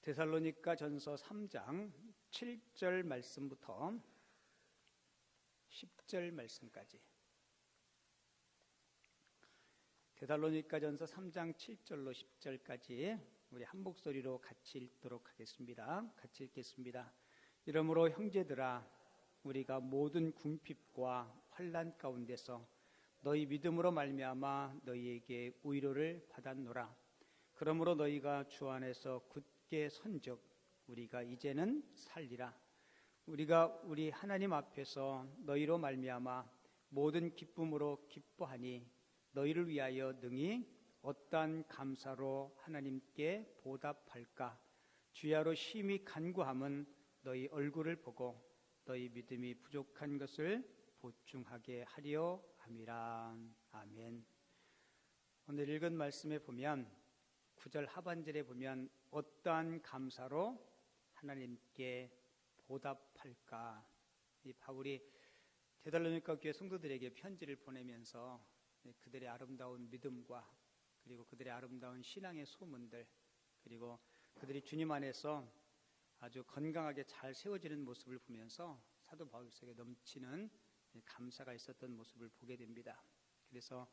데살로니가 전서 3장 7절 말씀부터 10절 말씀까지. 데살로니가 전서 3장 7절로 10절까지 우리 한 목소리로 같이 읽도록 하겠습니다. 같이 읽겠습니다. 이러므로 형제들아, 우리가 모든 궁핍과 환난 가운데서 너희 믿음으로 말미암아 너희에게 위로를 받았노라. 그러므로 너희가 주 안에서 굳게 선즉 우리가 이제는 살리라. 우리가 우리 하나님 앞에서 너희로 말미암아 모든 기쁨으로 기뻐하니 너희를 위하여 능히 어떠한 감사로 하나님께 보답할까. 주야로 심히 간구함은 너희 얼굴을 보고 너희 믿음이 부족한 것을 보충하게 하려 함이라. 아멘. 오늘 읽은 말씀에 보면 9절 하반절에 보면 어떠한 감사로 하나님께 보답할까. 이 바울이 데살로니가 교회 성도들에게 편지를 보내면서 그들의 아름다운 믿음과 그리고 그들의 아름다운 신앙의 소문들, 그리고 그들이 주님 안에서 아주 건강하게 잘 세워지는 모습을 보면서 사도 바울 속에 넘치는 감사가 있었던 모습을 보게 됩니다. 그래서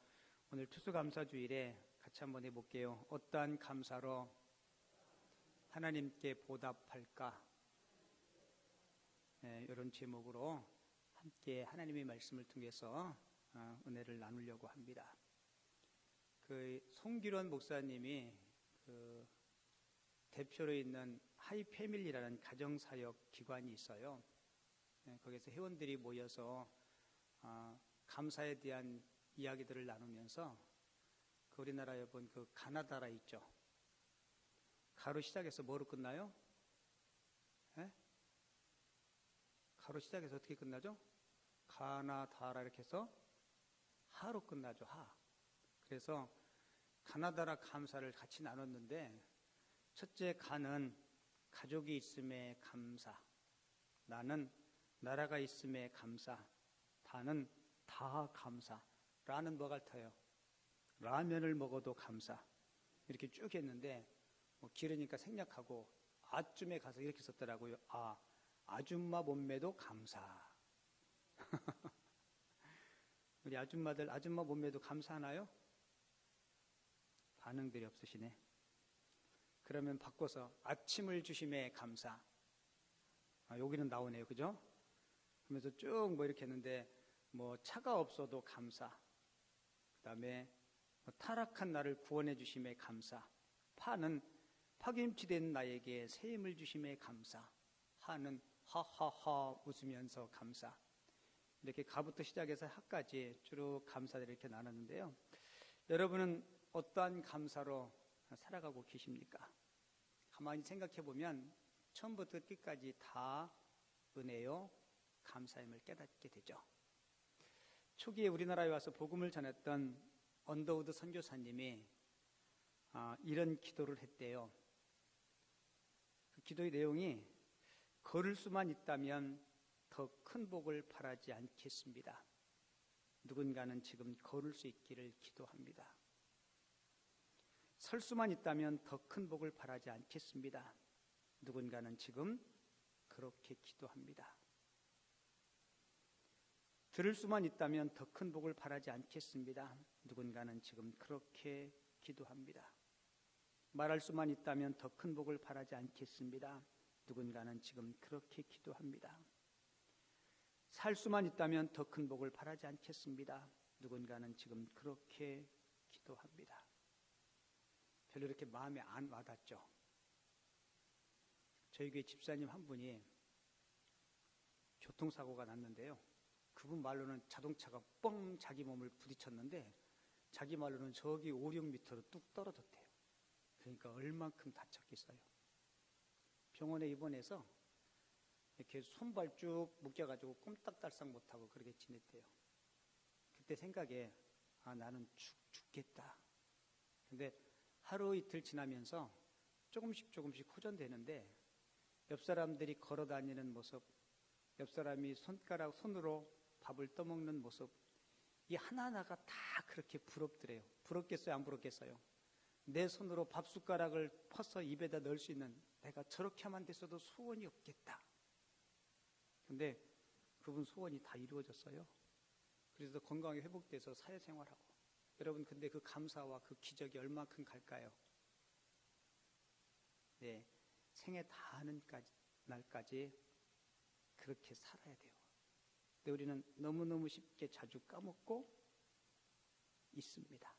오늘 추수감사주일에 같이 한번 해볼게요. 어떠한 감사로 하나님께 보답할까? 이런 제목으로 함께 하나님의 말씀을 통해서 은혜를 나누려고 합니다. 그 송기론 목사님이 그 대표로 있는 하이패밀리라는 가정사역 기관이 있어요. 거기서 회원들이 모여서 감사에 대한 이야기들을 나누면서 그 우리나라에 본 그 가나다라 있죠. 가로 시작해서 뭐로 끝나요? 가로 시작해서 어떻게 끝나죠? 가나다라 이렇게 해서 하로 끝나죠. 하. 그래서 가나다라 감사를 같이 나눴는데, 첫째 가는 가족이 있음에 감사, 나는 나라가 있음에 감사, 다는 다 감사. 라는 뭐 같아요? 라면을 먹어도 감사. 이렇게 쭉 했는데 뭐 길으니까 생략하고 아쯤에 가서 이렇게 썼더라고요. 아줌마 몸매도 감사. 우리 아줌마들 아줌마 몸매도 감사하나요? 반응들이 없으시네. 그러면 바꿔서 아침을 주심에 감사. 여기는 나오네요. 그죠? 그러면서 쭉 뭐 이렇게 했는데 뭐 차가 없어도 감사. 그 다음에 타락한 나를 구원해 주심에 감사. 파는 파김치된 나에게 새 힘을 주심에 감사. 하는 하하하 웃으면서 감사. 이렇게 가부터 시작해서 하까지 쭉 감사를 이렇게 나눴는데요. 여러분은 어떠한 감사로 살아가고 계십니까? 가만히 생각해 보면 처음부터 끝까지 다 은혜요, 감사임을 깨닫게 되죠. 초기에 우리나라에 와서 복음을 전했던 언더우드 선교사님이 이런 기도를 했대요. 그 기도의 내용이 걸을 수만 있다면 더 큰 복을 바라지 않겠습니다. 누군가는 지금 걸을 수 있기를 기도합니다. 설 수만 있다면 더 큰 복을 바라지 않겠습니다. 누군가는 지금 그렇게 기도합니다. 들을 수만 있다면 더 큰 복을 바라지 않겠습니다. 누군가는 지금 그렇게 기도합니다. 말할 수만 있다면 더 큰 복을 바라지 않겠습니다. 누군가는 지금 그렇게 기도합니다. 살 수만 있다면 더 큰 복을 바라지 않겠습니다. 누군가는 지금 그렇게 기도합니다. 별로 이렇게 마음에 안 와닿죠. 저희 교회 집사님 한 분이 교통사고가 났는데요. 그분 말로는 자동차가 뻥 자기 몸을 부딪혔는데 자기 말로는 저기 5, 6m로 뚝 떨어졌대요. 그러니까 얼만큼 다쳤겠어요. 병원에 입원해서 이렇게 손발 쭉 묶여가지고 꼼딱달싹 못하고 그렇게 지냈대요. 그때 생각에 나는 죽겠다. 근데 하루 이틀 지나면서 조금씩 호전되는데 옆 사람들이 걸어다니는 모습, 옆 사람이 손으로 밥을 떠먹는 모습, 이 하나하나가 다 그렇게 부럽더래요. 부럽겠어요? 안 부럽겠어요? 내 손으로 밥 숟가락을 퍼서 입에다 넣을 수 있는 내가 저렇게만 됐어도 소원이 없겠다. 근데 그분 소원이 다 이루어졌어요. 그래서 건강이 회복돼서 사회생활하고. 여러분, 근데 그 감사와 그 기적이 얼마큼 갈까요? 네, 생애 다하는 날까지 그렇게 살아야 돼요. 근데 우리는 너무너무 쉽게 자주 까먹고 있습니다.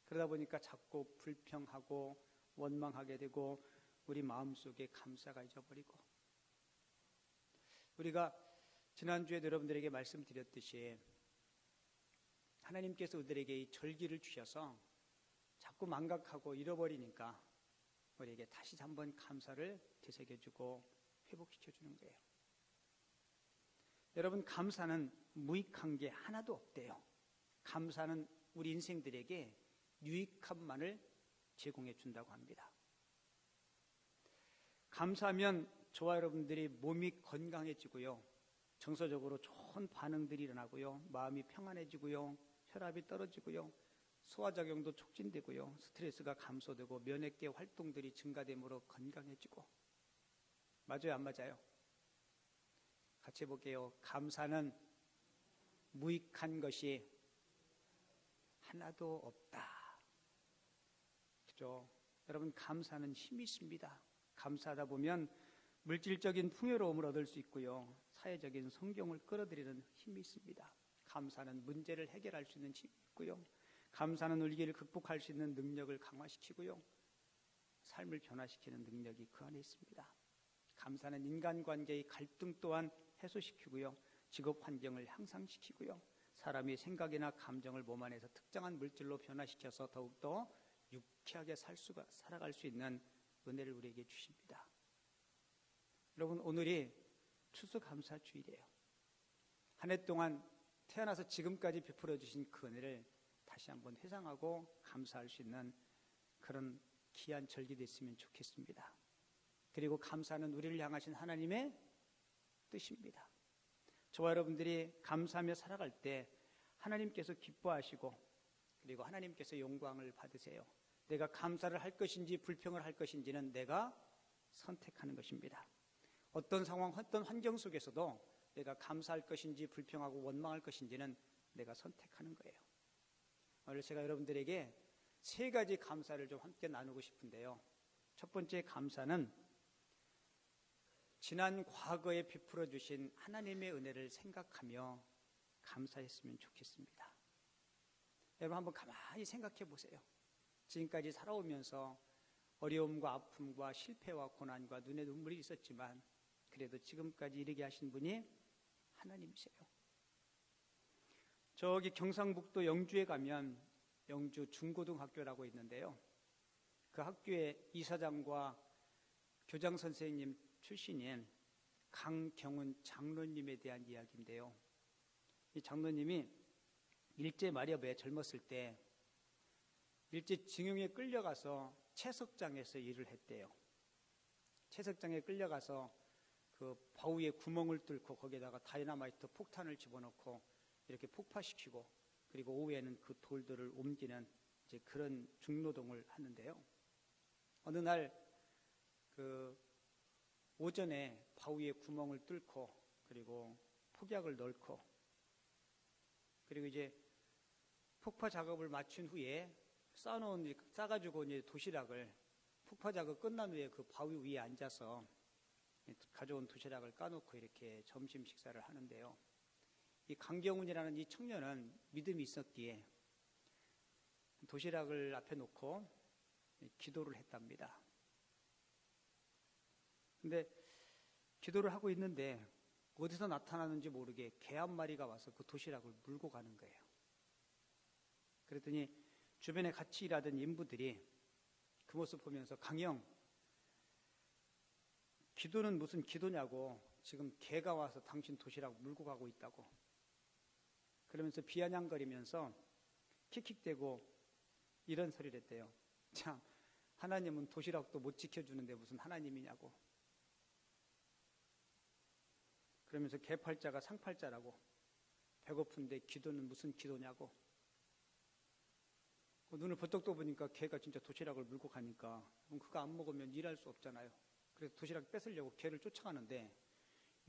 그러다 보니까 자꾸 불평하고 원망하게 되고 우리 마음속에 감사가 잊어버리고. 우리가 지난주에 여러분들에게 말씀드렸듯이 하나님께서 우리에게 이 절기를 주셔서 자꾸 망각하고 잃어버리니까 우리에게 다시 한번 감사를 되새겨주고 회복시켜주는 거예요. 여러분, 감사는 무익한 게 하나도 없대요. 감사는 우리 인생들에게 유익함만을 제공해 준다고 합니다. 감사하면 저와 여러분들이 몸이 건강해지고요, 정서적으로 좋은 반응들이 일어나고요, 마음이 평안해지고요, 혈압이 떨어지고요, 소화작용도 촉진되고요, 스트레스가 감소되고 면역계 활동들이 증가되므로 건강해지고. 맞아요, 안 맞아요? 같이 해볼게요. 감사는 무익한 것이 하나도 없다. 그죠? 여러분, 감사는 힘이 있습니다. 감사하다 보면 물질적인 풍요로움을 얻을 수 있고요, 사회적인 성경을 끌어들이는 힘이 있습니다. 감사는 문제를 해결할 수 있는 힘이 있고요, 감사는 위기를 극복할 수 있는 능력을 강화시키고요, 삶을 변화시키는 능력이 그 안에 있습니다. 감사는 인간관계의 갈등 또한 해소시키고요, 직업 환경을 향상시키고요, 사람의 생각이나 감정을 몸 안에서 특정한 물질로 변화시켜서 더욱더 유쾌하게 살아갈 수 있는 은혜를 우리에게 주십니다. 여러분, 오늘이 추수감사주일이에요. 한 해 동안 태어나서 지금까지 베풀어 주신 그 은혜를 다시 한번 회상하고 감사할 수 있는 그런 귀한 절기 됐으면 좋겠습니다. 그리고 감사는 우리를 향하신 하나님의 뜻입니다. 저와 여러분들이 감사하며 살아갈 때 하나님께서 기뻐하시고, 그리고 하나님께서 영광을 받으세요. 내가 감사를 할 것인지 불평을 할 것인지는 내가 선택하는 것입니다. 어떤 상황, 어떤 환경 속에서도 내가 감사할 것인지 불평하고 원망할 것인지는 내가 선택하는 거예요. 오늘 제가 여러분들에게 3가지 감사를 좀 함께 나누고 싶은데요. 첫 번째 감사는 지난 과거에 베풀어 주신 하나님의 은혜를 생각하며 감사했으면 좋겠습니다. 여러분, 한번 가만히 생각해 보세요. 지금까지 살아오면서 어려움과 아픔과 실패와 고난과 눈에 눈물이 있었지만 그래도 지금까지 이르게 하신 분이 하나님이세요. 저기 경상북도 영주에 가면 영주 중고등학교라고 있는데요, 그 학교의 이사장과 교장 선생님 출신인 강경훈 장로님에 대한 이야기인데요, 이 장로님이 일제 마렵에 젊었을 때 일제 징용에 끌려가서 채석장에서 일을 했대요. 채석장에 끌려가서 그 바위에 구멍을 뚫고 거기에다가 다이너마이트 폭탄을 집어넣고 이렇게 폭파시키고, 그리고 오후에는 그 돌들을 옮기는 이제 그런 중노동을 하는데요. 어느 날 그 오전에 바위에 구멍을 뚫고 그리고 폭약을 넣고 그리고 이제 폭파 작업을 마친 후에 싸가지고 이제 도시락을, 폭파 작업 끝난 후에 그 바위 위에 앉아서 가져온 도시락을 까놓고 이렇게 점심 식사를 하는데요, 이 강경훈이라는 이 청년은 믿음이 있었기에 도시락을 앞에 놓고 기도를 했답니다. 근데 기도를 하고 있는데 어디서 나타나는지 모르게 개 한 마리가 와서 그 도시락을 물고 가는 거예요. 그랬더니 주변에 같이 일하던 인부들이 그 모습 보면서, 강영, 기도는 무슨 기도냐고, 지금 개가 와서 당신 도시락 물고 가고 있다고. 그러면서 비아냥거리면서 킥킥대고 이런 소리를 했대요. 참, 하나님은 도시락도 못 지켜주는데 무슨 하나님이냐고. 그러면서 개팔자가 상팔자라고, 배고픈데 기도는 무슨 기도냐고. 눈을 번쩍 떠보니까 개가 진짜 도시락을 물고 가니까 그럼 그거 안 먹으면 일할 수 없잖아요. 그래서 도시락 뺏으려고 개를 쫓아가는데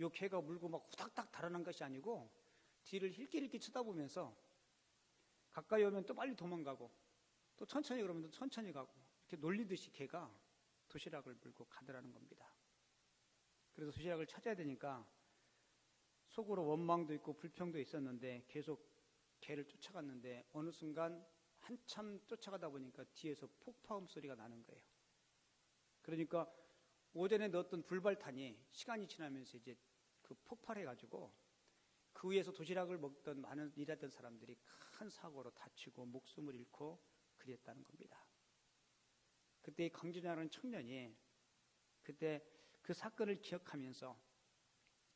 요 개가 물고 막 후닥닥 달아난 것이 아니고 뒤를 힐끼힐끼 쳐다보면서 가까이 오면 또 빨리 도망가고 또 천천히 그러면 또 천천히 가고 이렇게 놀리듯이 개가 도시락을 물고 가더라는 겁니다. 그래서 도시락을 찾아야 되니까 속으로 원망도 있고 불평도 있었는데 계속 개를 쫓아갔는데 어느 순간 한참 쫓아가다 보니까 뒤에서 폭파음 소리가 나는 거예요. 그러니까 오전에 넣었던 불발탄이 시간이 지나면서 이제 그 폭발해가지고 그 위에서 도시락을 먹던 많은 일하던 사람들이 큰 사고로 다치고 목숨을 잃고 그랬다는 겁니다. 그때 이 강준이라는 청년이 그때 그 사건을 기억하면서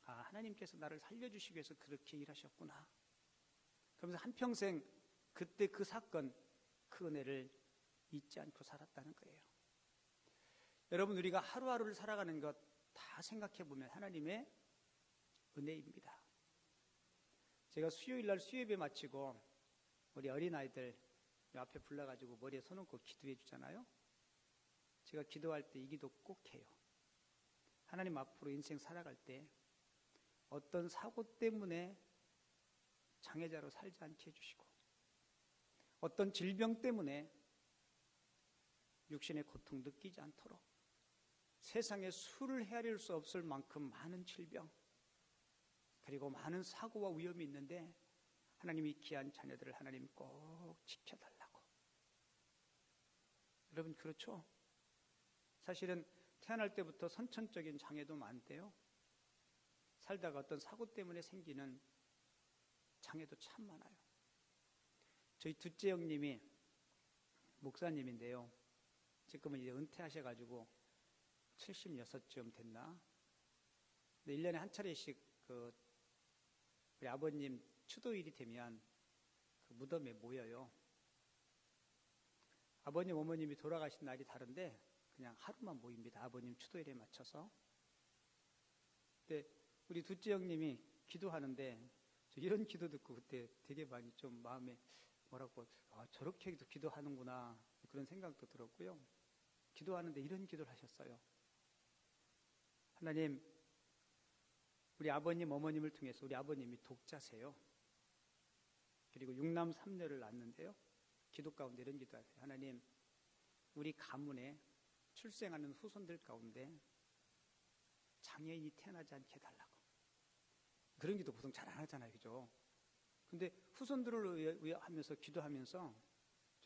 하나님께서 나를 살려주시기 위해서 그렇게 일하셨구나. 그러면서 한평생 그때 그 사건, 그 은혜를 잊지 않고 살았다는 거예요. 여러분, 우리가 하루하루를 살아가는 것 다 생각해 보면 하나님의 은혜입니다. 제가 수요일 날 수요예배 마치고 우리 어린아이들 앞에 불러가지고 머리에 손 얹고 기도해 주잖아요. 제가 기도할 때 이 기도 꼭 해요. 하나님 앞으로 인생 살아갈 때 어떤 사고 때문에 장애자로 살지 않게 해주시고 어떤 질병 때문에 육신의 고통 느끼지 않도록 세상에 수를 헤아릴 수 없을 만큼 많은 질병 그리고 많은 사고와 위험이 있는데 하나님이 귀한 자녀들을 하나님 꼭 지켜달라고. 여러분 그렇죠? 사실은 태어날 때부터 선천적인 장애도 많대요. 살다가 어떤 사고 때문에 생기는 장애도 참 많아요. 저희 둘째 형님이 목사님인데요. 지금은 이제 은퇴하셔가지고 76쯤 됐나? 근데 1년에 한 차례씩 우리 아버님 추도일이 되면 그 무덤에 모여요. 아버님, 어머님이 돌아가신 날이 다른데 그냥 하루만 모입니다. 아버님 추도일에 맞춰서. 근데 우리 둘째 형님이 기도하는데 이런 기도 듣고 그때 되게 많이 좀 마음에 뭐라고 저렇게도 기도하는구나 그런 생각도 들었고요. 기도하는데 이런 기도를 하셨어요. 하나님, 우리 아버님, 어머님을 통해서 우리 아버님이 독자세요. 그리고 6남 3녀를 낳았는데요. 기도 가운데 이런 기도하세요. 하나님, 우리 가문에 출생하는 후손들 가운데 장애인이 태어나지 않게 해달라고. 그런 기도 보통 잘 안 하잖아요. 그죠? 근데 후손들을 위해 하면서 기도하면서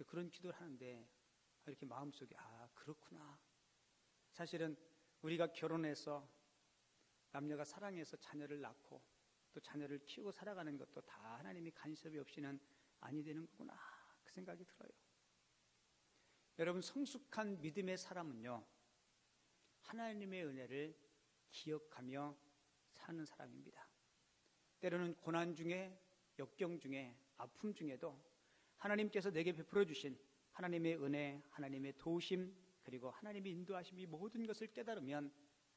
그런 기도를 하는데 이렇게 마음속에 그렇구나. 사실은 우리가 결혼해서 남녀가 사랑해서 자녀를 낳고 또 자녀를 키우고 살아가는 것도 다 하나님이 간섭이 없이는 아니 되는 거구나. 그 생각이 들어요. 여러분, 성숙한 믿음의 사람은요, 하나님의 은혜를 기억하며 사는 사람입니다. 때로는 고난 중에, 역경 중에, 아픔 중에도 하나님께서 내게 베풀어 주신 하나님의 은혜, 하나님의 도우심, 그리고 하나님의 인도하심 이 모든 것을 깨달으면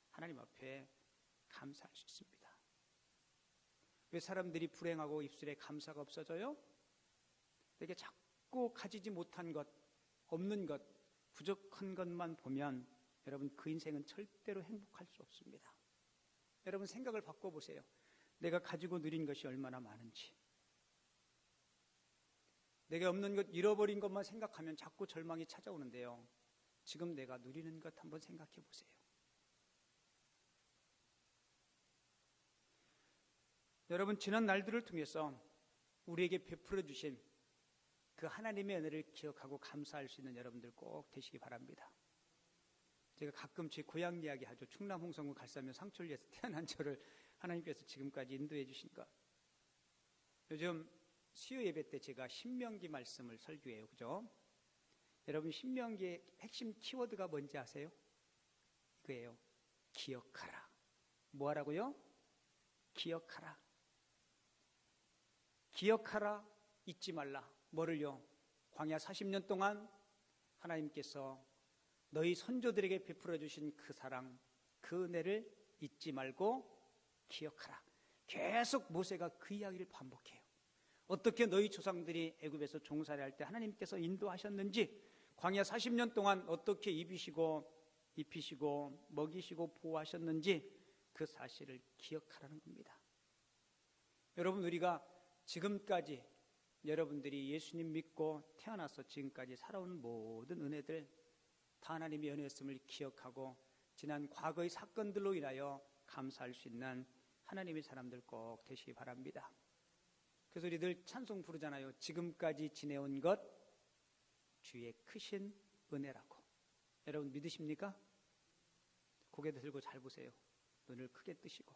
하나님 앞에 감사할 수 있습니다. 왜 사람들이 불행하고 입술에 감사가 없어져요? 내게 자꾸 가지지 못한 것, 없는 것, 부족한 것만 보면 여러분 그 인생은 절대로 행복할 수 없습니다. 여러분 생각을 바꿔보세요. 내가 가지고 누린 것이 얼마나 많은지. 내가 없는 것, 잃어버린 것만 생각하면 자꾸 절망이 찾아오는데요. 지금 내가 누리는 것 한번 생각해 보세요. 여러분, 지난 날들을 통해서 우리에게 베풀어 주신 그 하나님의 은혜를 기억하고 감사할 수 있는 여러분들 꼭 되시기 바랍니다. 제가 가끔 제 고향 이야기 하죠. 충남 홍성군 갈사면 상촌리에서 태어난 저를 하나님께서 지금까지 인도해 주신 것. 요즘 수요 예배 때 제가 신명기 말씀을 설교해요. 그죠? 여러분 신명기의 핵심 키워드가 뭔지 아세요? 이거예요. 기억하라. 뭐 하라고요? 기억하라. 기억하라. 잊지 말라. 뭐를요? 광야 40년 동안 하나님께서 너희 선조들에게 베풀어 주신 그 사랑, 그 은혜를 잊지 말고 기억하라. 계속 모세가 그 이야기를 반복해요. 어떻게 너희 조상들이 애굽에서 종살이 할 때 하나님께서 인도하셨는지, 광야 40년 동안 어떻게 입히시고 먹이시고 보호하셨는지 그 사실을 기억하라는 겁니다. 여러분, 우리가 지금까지 여러분들이 예수님 믿고 태어나서 지금까지 살아온 모든 은혜들 다 하나님의 은혜였음을 기억하고 지난 과거의 사건들로 인하여 감사할 수 있는 하나님의 사람들 꼭 되시기 바랍니다. 그래서 우리들 찬송 부르잖아요. 지금까지 지내온 것 주의 크신 은혜라고. 여러분 믿으십니까? 고개 들고 잘 보세요. 눈을 크게 뜨시고.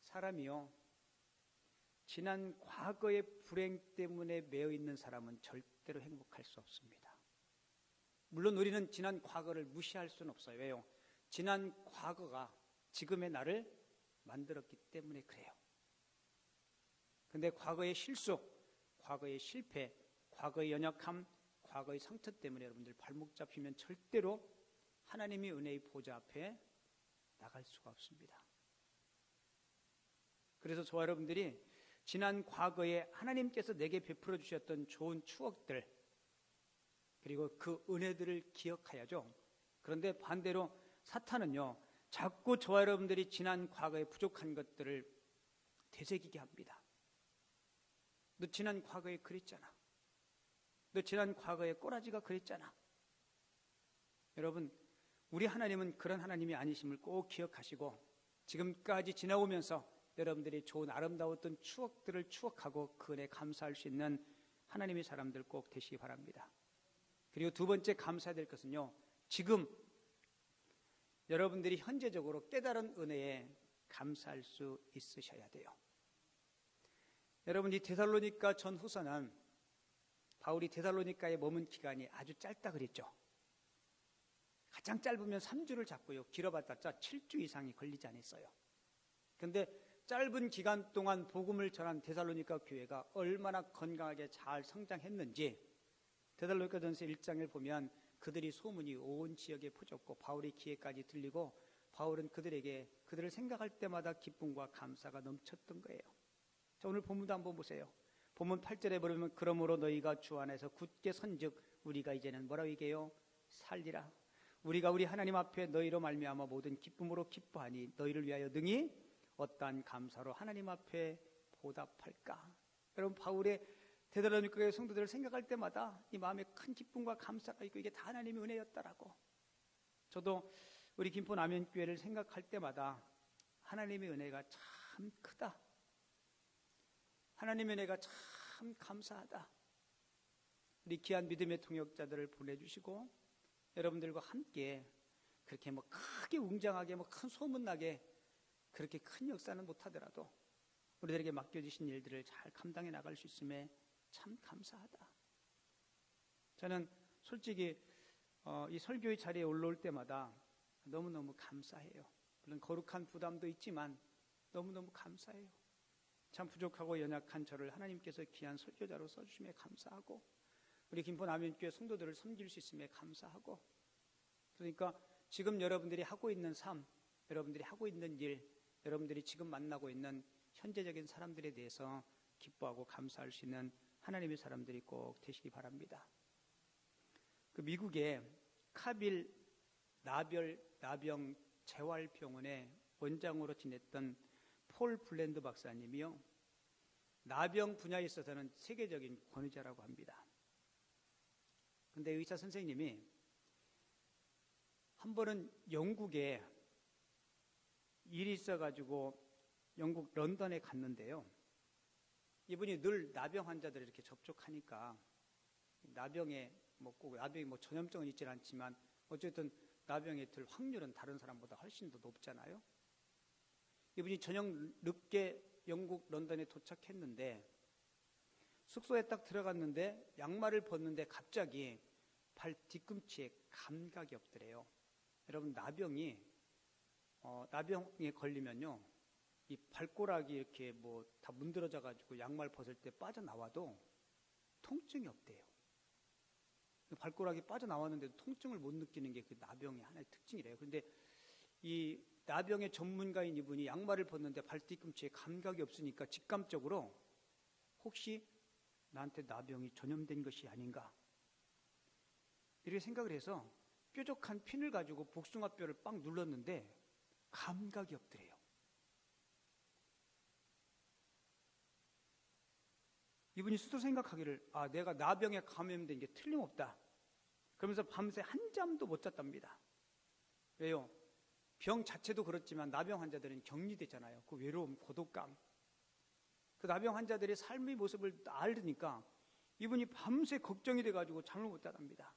사람이요, 지난 과거의 불행 때문에 매여 있는 사람은 절대로 행복할 수 없습니다. 물론 우리는 지난 과거를 무시할 수는 없어요. 왜요? 지난 과거가 지금의 나를 만들었기 때문에 그래요. 근데 과거의 실수, 과거의 실패, 과거의 연약함, 과거의 상처 때문에 여러분들 발목 잡히면 절대로 하나님의 은혜의 보좌 앞에 나갈 수가 없습니다. 그래서 저와 여러분들이 지난 과거에 하나님께서 내게 베풀어 주셨던 좋은 추억들, 그리고 그 은혜들을 기억해야죠. 그런데 반대로 사탄은요, 자꾸 저와 여러분들이 지난 과거에 부족한 것들을 되새기게 합니다. 너 지난 과거에 그랬잖아. 너 지난 과거에 꼬라지가 그랬잖아. 여러분, 우리 하나님은 그런 하나님이 아니심을 꼭 기억하시고 지금까지 지나오면서 여러분들이 좋은 아름다웠던 추억들을 추억하고 그 은혜에 감사할 수 있는 하나님의 사람들 꼭 되시기 바랍니다. 그리고 두 번째 감사해야 될 것은요, 지금 여러분들이 현재적으로 깨달은 은혜에 감사할 수 있으셔야 돼요. 여러분, 이 데살로니가 전후서는 바울이 데살로니가에 머문 기간이 아주 짧다 그랬죠. 가장 짧으면 3주를 잡고요, 길어봤자 7주 이상이 걸리지 않았어요. 그런데 짧은 기간 동안 복음을 전한 데살로니가 교회가 얼마나 건강하게 잘 성장했는지 데살로니가전서 1장을 보면 그들이 소문이 온 지역에 퍼졌고 바울의 귀에까지 들리고 바울은 그들을 생각할 때마다 기쁨과 감사가 넘쳤던 거예요. 자, 오늘 본문도 한번 보세요. 본문 8절에 보면 그러므로 너희가 주 안에서 굳게 선즉 우리가 이제는 뭐라고 얘기해요? 살리라. 우리가 우리 하나님 앞에 너희로 말미암아 모든 기쁨으로 기뻐하니 너희를 위하여 능히 어떠한 감사로 하나님 앞에 보답할까? 여러분, 바울의 데살로니가 교회 성도들을 생각할 때마다 이 마음에 큰 기쁨과 감사가 있고 이게 다 하나님의 은혜였다라고. 저도 우리 김포 남현교회를 생각할 때마다 하나님의 은혜가 참 크다. 하나님의 은혜가 참 감사하다. 우리 귀한 믿음의 통역자들을 보내주시고 여러분들과 함께 그렇게 크게 웅장하게 큰 소문나게 그렇게 큰 역사는 못하더라도 우리들에게 맡겨주신 일들을 잘 감당해 나갈 수 있음에 참 감사하다. 저는 솔직히 이 설교의 자리에 올라올 때마다 너무너무 감사해요. 물론 거룩한 부담도 있지만 너무너무 감사해요. 참 부족하고 연약한 저를 하나님께서 귀한 설교자로 써주심에 감사하고 우리 김포 남현교회 성도들을 섬길 수 있음에 감사하고, 그러니까 지금 여러분들이 하고 있는 삶, 여러분들이 하고 있는 일, 여러분들이 지금 만나고 있는 현재적인 사람들에 대해서 기뻐하고 감사할 수 있는 하나님의 사람들이 꼭 되시기 바랍니다. 그 미국의 카빌 나병 재활병원의 원장으로 지냈던 폴 블랜드 박사님이요, 나병 분야에 있어서는 세계적인 권위자라고 합니다. 그런데 의사 선생님이 한 번은 영국에 일이 있어가지고 영국 런던에 갔는데요, 이분이 늘 나병 환자들을 이렇게 접촉하니까 나병이 전염증은 있지 않지만 어쨌든 나병에 들 확률은 다른 사람보다 훨씬 더 높잖아요. 이분이 저녁 늦게 영국 런던에 도착했는데 숙소에 딱 들어갔는데 양말을 벗는데 갑자기 발 뒤꿈치에 감각이 없더래요. 여러분, 나병에 걸리면요, 이 발가락이 이렇게 다 문드러져 가지고 양말 벗을 때 빠져나와도 통증이 없대요. 발가락이 빠져나왔는데도 통증을 못 느끼는 게 그 나병의 하나의 특징이래요. 그런데 이 나병의 전문가인 이분이 양말을 벗는데 발 뒤꿈치에 감각이 없으니까 직감적으로 혹시 나한테 나병이 전염된 것이 아닌가? 이렇게 생각을 해서 뾰족한 핀을 가지고 복숭아뼈를 빡 눌렀는데 감각이 없더래요. 이분이 스스로 생각하기를 내가 나병에 감염된 게 틀림없다. 그러면서 밤새 한잠도 못 잤답니다. 왜요? 병 자체도 그렇지만 나병 환자들은 격리되잖아요. 그 외로움, 고독감. 그 나병 환자들의 삶의 모습을 알으니까 이분이 밤새 걱정이 돼가지고 잠을 못 자답니다.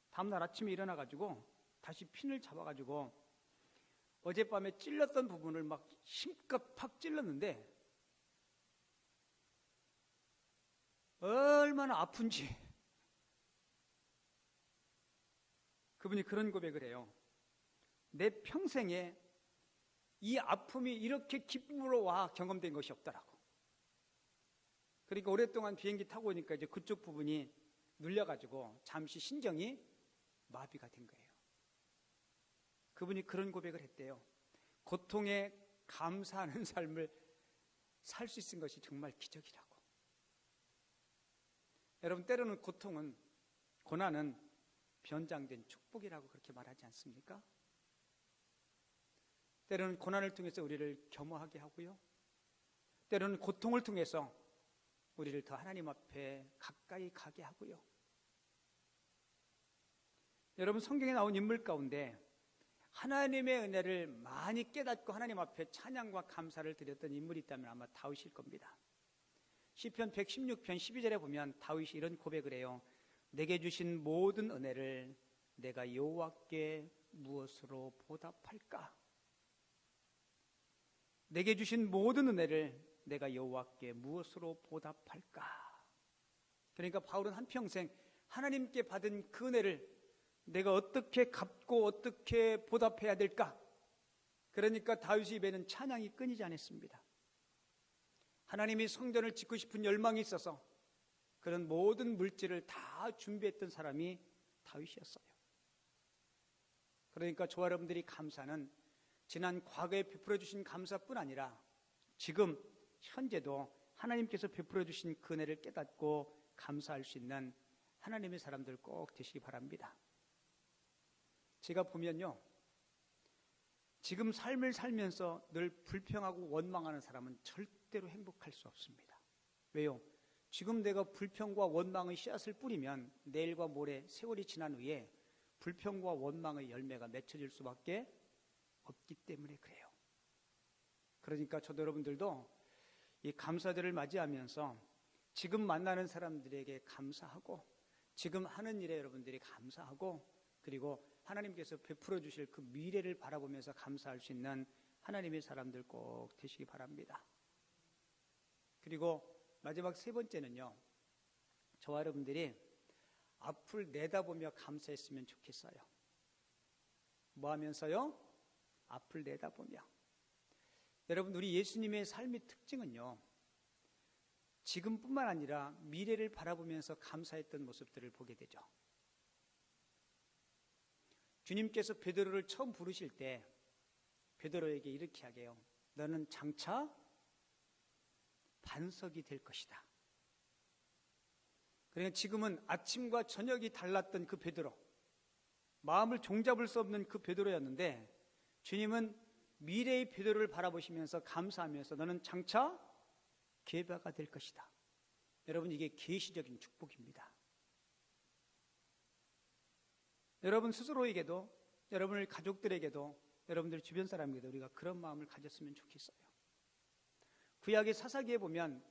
다음날 아침에 일어나가지고 다시 핀을 잡아가지고 어젯밤에 찔렀던 부분을 막 힘껏 팍 찔렀는데 얼마나 아픈지 그분이 그런 고백을 해요. 내 평생에 이 아픔이 이렇게 기쁨으로 와 경험된 것이 없더라고. 그러니까 오랫동안 비행기 타고 오니까 이제 그쪽 부분이 눌려가지고 잠시 신경이 마비가 된 거예요. 그분이 그런 고백을 했대요. 고통에 감사하는 삶을 살 수 있는 것이 정말 기적이라고. 여러분, 때로는 고통은, 고난은 변장된 축복이라고 그렇게 말하지 않습니까? 때로는 고난을 통해서 우리를 겸허하게 하고요. 때로는 고통을 통해서 우리를 더 하나님 앞에 가까이 가게 하고요. 여러분, 성경에 나온 인물 가운데 하나님의 은혜를 많이 깨닫고 하나님 앞에 찬양과 감사를 드렸던 인물이 있다면 아마 다윗일 겁니다. 시편 116편 12절에 보면 다윗이 이런 고백을 해요. 내게 주신 모든 은혜를 내가 여호와께 무엇으로 보답할까? 내게 주신 모든 은혜를 내가 여호와께 무엇으로 보답할까? 그러니까 바울은 한평생 하나님께 받은 그 은혜를 내가 어떻게 갚고 어떻게 보답해야 될까? 그러니까 다윗의 입에는 찬양이 끊이지 않았습니다. 하나님이 성전을 짓고 싶은 열망이 있어서 그런 모든 물질을 다 준비했던 사람이 다윗이었어요. 그러니까 저와 여러분들이 감사는 지난 과거에 베풀어 주신 감사뿐 아니라 지금 현재도 하나님께서 베풀어 주신 그 은혜를 깨닫고 감사할 수 있는 하나님의 사람들 꼭 되시기 바랍니다. 제가 보면요, 지금 삶을 살면서 늘 불평하고 원망하는 사람은 절대로 행복할 수 없습니다. 왜요? 지금 내가 불평과 원망의 씨앗을 뿌리면 내일과 모레 세월이 지난 후에 불평과 원망의 열매가 맺혀질 수밖에 없기 때문에 그래요. 그러니까 저도 여러분들도 이 감사절을 맞이하면서 지금 만나는 사람들에게 감사하고 지금 하는 일에 여러분들이 감사하고 그리고 하나님께서 베풀어 주실 그 미래를 바라보면서 감사할 수 있는 하나님의 사람들 꼭 되시기 바랍니다. 그리고 마지막 세 번째는요, 저와 여러분들이 앞을 내다보며 감사했으면 좋겠어요. 뭐 하면서요? 앞을 내다보며. 여러분, 우리 예수님의 삶의 특징은요, 지금뿐만 아니라 미래를 바라보면서 감사했던 모습들을 보게 되죠. 주님께서 베드로를 처음 부르실 때 베드로에게 이렇게 하게요. 너는 장차 반석이 될 것이다. 그러니까 지금은 아침과 저녁이 달랐던 그 베드로, 마음을 종잡을 수 없는 그 베드로였는데 주님은 미래의 베드로를 바라보시면서 감사하면서 너는 장차 계바가 될 것이다. 여러분, 이게 계시적인 축복입니다. 여러분 스스로에게도, 여러분의 가족들에게도, 여러분들 주변 사람에게도 우리가 그런 마음을 가졌으면 좋겠어요. 구약의 사사기에 보면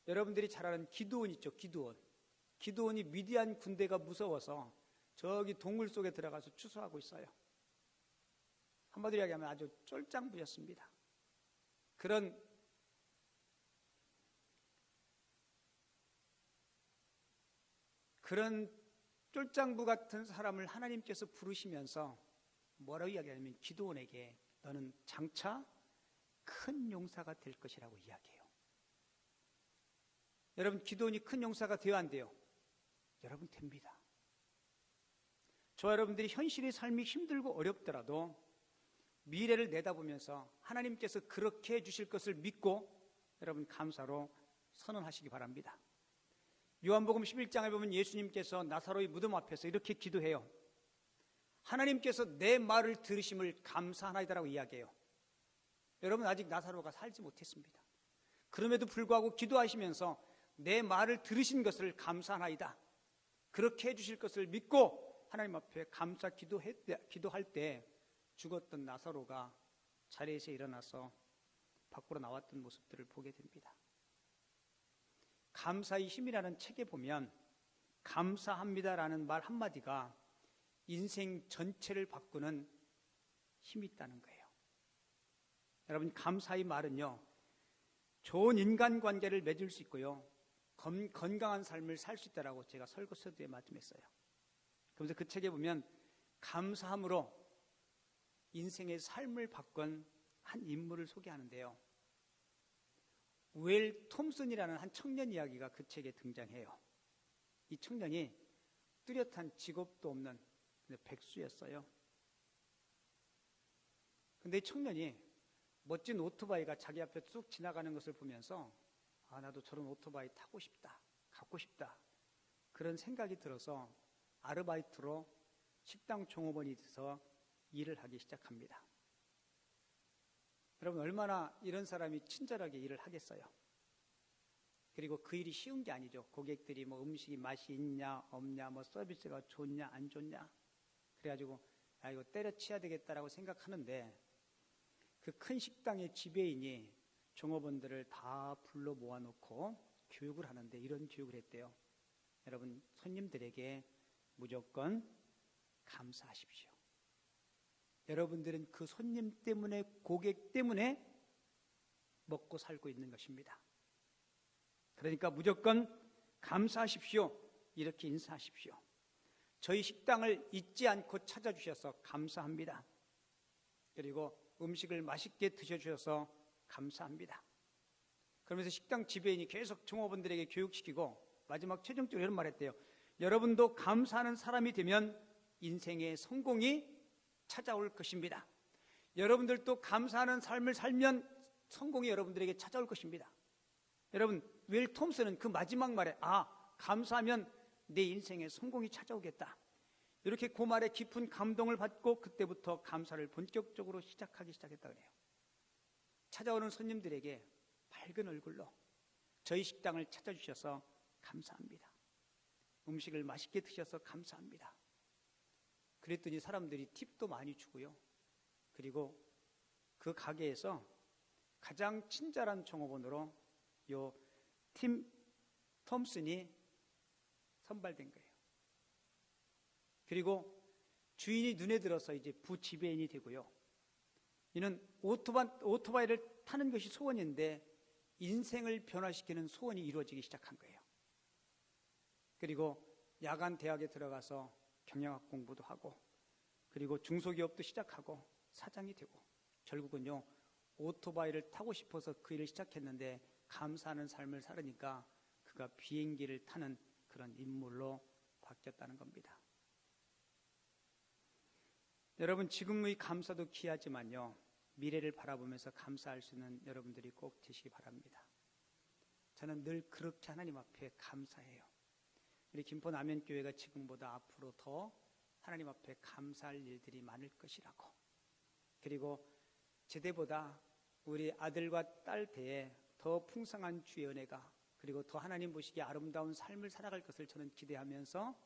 여러분들이 잘 아는 기드온 있죠. 기드온이 미디안 군대가 무서워서 저기 동굴 속에 들어가서 추수하고 있어요. 한마디로 이야기하면 아주 쫄짱부였습니다. 그런 쫄짱부 같은 사람을 하나님께서 부르시면서 뭐라고 이야기하냐면 기드온에게 너는 장차 큰 용사가 될 것이라고 이야기해요. 여러분, 기드온이 큰 용사가 되어 안 돼요? 여러분, 됩니다. 저와 여러분들이 현실의 삶이 힘들고 어렵더라도 미래를 내다보면서 하나님께서 그렇게 해주실 것을 믿고 여러분 감사로 선언하시기 바랍니다. 요한복음 11장에 보면 예수님께서 나사로의 무덤 앞에서 이렇게 기도해요. 하나님께서 내 말을 들으심을 감사하나이다라고 이야기해요. 여러분, 아직 나사로가 살지 못했습니다. 그럼에도 불구하고 기도하시면서 내 말을 들으신 것을 감사하나이다, 그렇게 해주실 것을 믿고 하나님 앞에 감사 기도할 때 죽었던 나사로가 자리에서 일어나서 밖으로 나왔던 모습들을 보게 됩니다. 감사의 힘이라는 책에 보면 감사합니다라는 말 한마디가 인생 전체를 바꾸는 힘이 있다는 거예요. 여러분, 감사의 말은요, 좋은 인간관계를 맺을 수 있고요, 건강한 삶을 살 수 있다라고 제가 설교서두에 말씀했어요. 그러면서 그 책에 보면 감사함으로 인생의 삶을 바꾼 한 인물을 소개하는데요, 우엘 톰슨이라는 한 청년 이야기가 그 책에 등장해요. 이 청년이 뚜렷한 직업도 없는 백수였어요. 근데 이 청년이 멋진 오토바이가 자기 앞에 쑥 지나가는 것을 보면서 나도 저런 오토바이 타고 싶다, 갖고 싶다, 그런 생각이 들어서 아르바이트로 식당 종업원이 돼서 일을 하기 시작합니다. 여러분, 얼마나 이런 사람이 친절하게 일을 하겠어요. 그리고 그 일이 쉬운 게 아니죠. 고객들이 뭐 음식이 맛이 있냐 없냐, 뭐 서비스가 좋냐 안 좋냐, 그래가지고 이거 때려치워야 되겠다라고 생각하는데, 그 큰 식당의 지배인이 종업원들을 다 불러 모아놓고 교육을 하는데 이런 교육을 했대요. 여러분, 손님들에게 무조건 감사하십시오. 여러분들은 그 손님 때문에, 고객 때문에 먹고 살고 있는 것입니다. 그러니까 무조건 감사하십시오, 이렇게 인사하십시오. 저희 식당을 잊지 않고 찾아주셔서 감사합니다. 그리고 음식을 맛있게 드셔주셔서 감사합니다. 그러면서 식당 지배인이 계속 종업원들에게 교육시키고 마지막 최종적으로 이런 말했대요. 여러분도 감사하는 사람이 되면 인생의 성공이 찾아올 것입니다. 여러분들도 감사하는 삶을 살면 성공이 여러분들에게 찾아올 것입니다. 여러분, 웰 톰슨은 그 마지막 말에 감사하면 내 인생에 성공이 찾아오겠다, 이렇게 그 말에 깊은 감동을 받고 그때부터 감사를 본격적으로 시작했다 그래요. 찾아오는 손님들에게 밝은 얼굴로 저희 식당을 찾아주셔서 감사합니다. 음식을 맛있게 드셔서 감사합니다. 그랬더니 사람들이 팁도 많이 주고요. 그리고 그 가게에서 가장 친절한 종업원으로 요 팀 톰슨이 선발된 거예요. 그리고 주인이 눈에 들어서 이제 부지배인이 되고요. 이는 오토바이를 타는 것이 소원인데 인생을 변화시키는 소원이 이루어지기 시작한 거예요. 그리고 야간 대학에 들어가서 경영학 공부도 하고, 그리고 중소기업도 시작하고 사장이 되고, 결국은요, 오토바이를 타고 싶어서 그 일을 시작했는데 감사하는 삶을 살으니까 그가 비행기를 타는 그런 인물로 바뀌었다는 겁니다. 여러분, 지금의 감사도 귀하지만요, 미래를 바라보면서 감사할 수 있는 여러분들이 꼭 되시기 바랍니다. 저는 늘 그렇게 하나님 앞에 감사해요. 우리 김포 남현교회가 지금보다 앞으로 더 하나님 앞에 감사할 일들이 많을 것이라고, 그리고 제대보다 우리 아들과 딸 때에 더 풍성한 주의 은혜가, 그리고 더 하나님 보시기에 아름다운 삶을 살아갈 것을 저는 기대하면서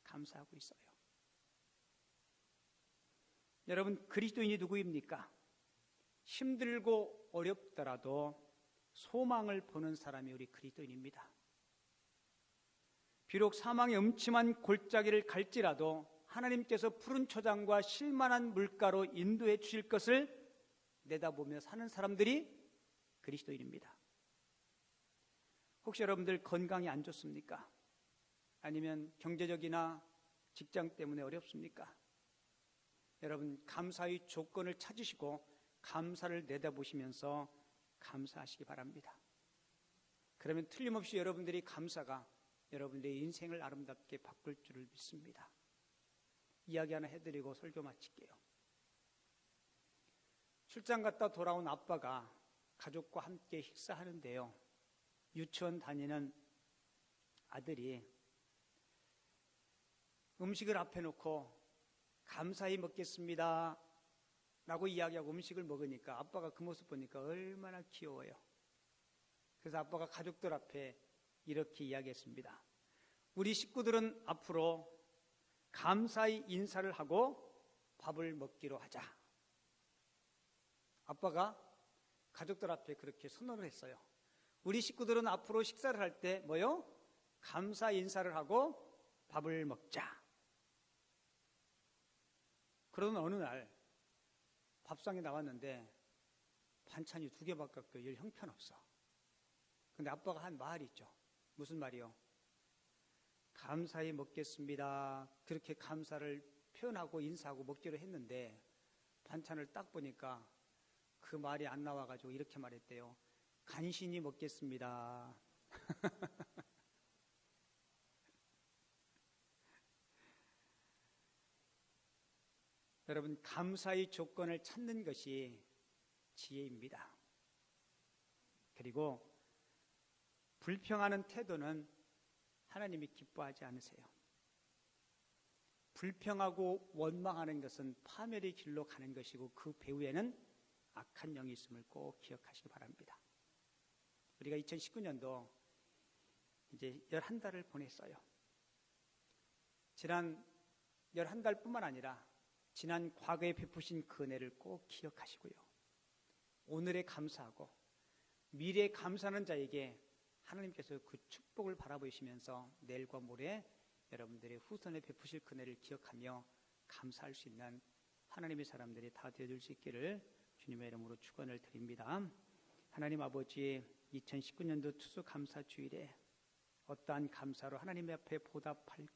감사하고 있어요. 여러분, 그리스도인이 누구입니까? 힘들고 어렵더라도 소망을 보는 사람이 우리 그리스도인입니다. 비록 사망의 음침한 골짜기를 갈지라도 하나님께서 푸른 초장과 실만한 물가로 인도해 주실 것을 내다보며 사는 사람들이 그리스도인입니다. 혹시 여러분들 건강이 안 좋습니까? 아니면 경제적이나 직장 때문에 어렵습니까? 여러분, 감사의 조건을 찾으시고 감사를 내다보시면서 감사하시기 바랍니다. 그러면 틀림없이 여러분들이 감사가 여러분들의 인생을 아름답게 바꿀 줄을 믿습니다. 이야기 하나 해드리고 설교 마칠게요. 출장 갔다 돌아온 아빠가 가족과 함께 식사하는데요, 유치원 다니는 아들이 음식을 앞에 놓고 감사히 먹겠습니다 라고 이야기하고 음식을 먹으니까 아빠가 그 모습 보니까 얼마나 귀여워요. 그래서 아빠가 가족들 앞에 이렇게 이야기했습니다. 우리 식구들은 앞으로 감사히 인사를 하고 밥을 먹기로 하자. 아빠가 가족들 앞에 그렇게 선언을 했어요. 우리 식구들은 앞으로 식사를 할 때 뭐요? 감사 인사를 하고 밥을 먹자. 그러던 어느 날 밥상에 나왔는데 반찬이 2개밖에 열 형편없어. 근데 아빠가 한 말이 있죠. 무슨 말이요? 감사히 먹겠습니다. 그렇게 감사를 표현하고 인사하고 먹기로 했는데 반찬을 딱 보니까 그 말이 안 나와가지고 이렇게 말했대요. 간신히 먹겠습니다. 여러분, 감사의 조건을 찾는 것이 지혜입니다. 그리고 불평하는 태도는 하나님이 기뻐하지 않으세요. 불평하고 원망하는 것은 파멸의 길로 가는 것이고 그 배후에는 악한 영이 있음을 꼭 기억하시기 바랍니다. 우리가 2019년도 이제 11달을 보냈어요. 지난 11달뿐만 아니라 지난 과거에 베푸신 그 은혜를 꼭 기억하시고요. 오늘에 감사하고 미래에 감사하는 자에게 하나님께서 그 축복을 바라보시면서 내일과 모레 여러분들의 후손에 베푸실 그 은혜를 기억하며 감사할 수 있는 하나님의 사람들이 다 되어줄 수 있기를 주님의 이름으로 축원을 드립니다. 하나님 아버지, 2019년도 추수감사주일에 어떠한 감사로 하나님 앞에 보답할까?